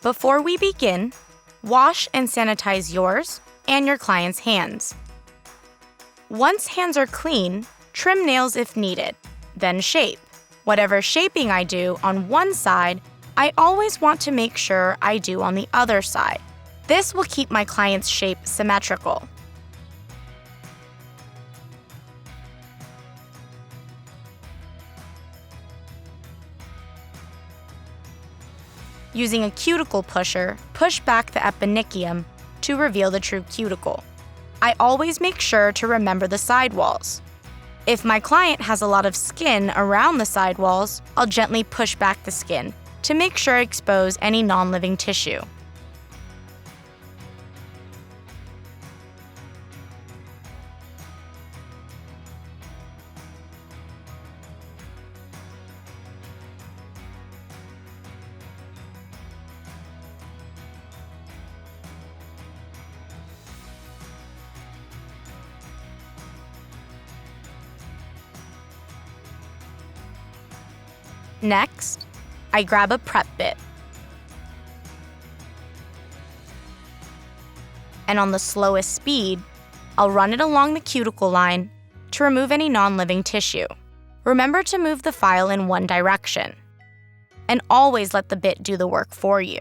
Before we begin, wash and sanitize yours and your client's hands. Once hands are clean, trim nails if needed, then shape. Whatever shaping I do on one side, I always want to make sure I do on the other side. This will keep my client's shape symmetrical. Using a cuticle pusher, push back the eponychium to reveal the true cuticle. I always make sure to remember the sidewalls. If my client has a lot of skin around the sidewalls, I'll gently push back the skin to make sure I expose any non-living tissue. Next, I grab a prep bit. And on the slowest speed, I'll run it along the cuticle line to remove any non-living tissue. Remember to move the file in one direction, and always let the bit do the work for you.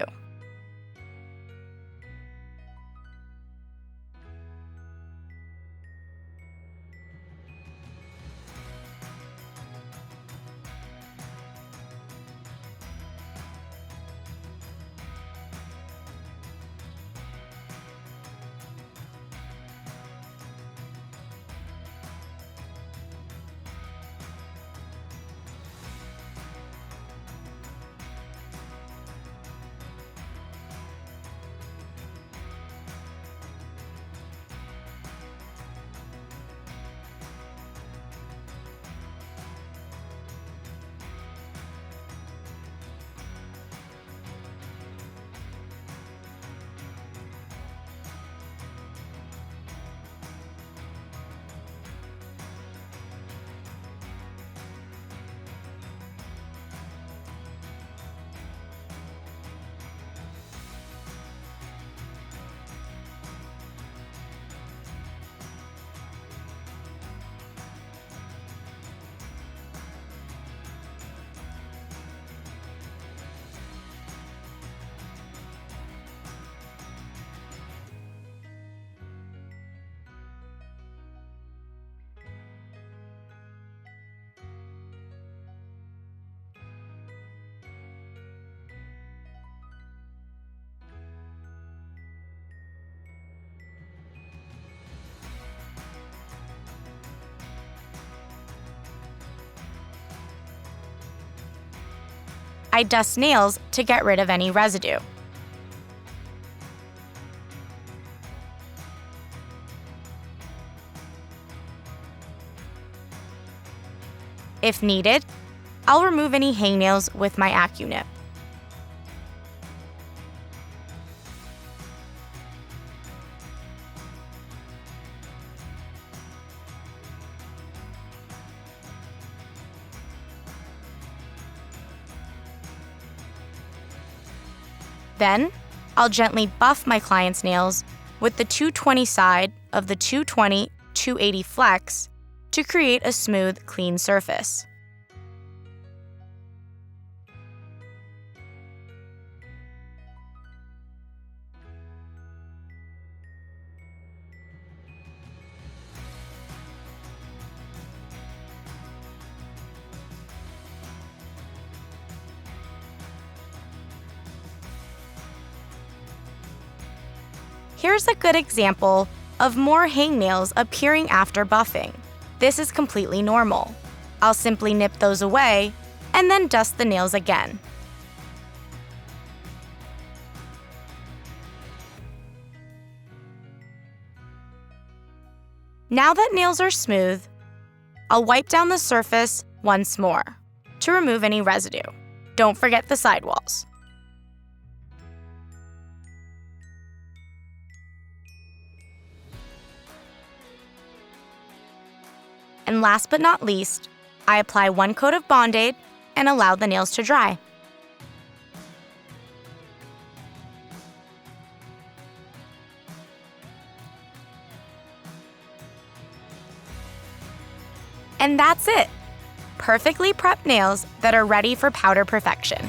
I dust nails to get rid of any residue. If needed, I'll remove any hangnails with my AccuNip. Then, I'll gently buff my client's nails with the 220 side of the 220/280 flex to create a smooth, clean surface. Here's a good example of more hangnails appearing after buffing. This is completely normal. I'll simply nip those away and then dust the nails again. Now that nails are smooth, I'll wipe down the surface once more to remove any residue. Don't forget the sidewalls. And last but not least, I apply 1 coat of Band-Aid and allow the nails to dry. And that's it. Perfectly prepped nails that are ready for powder perfection.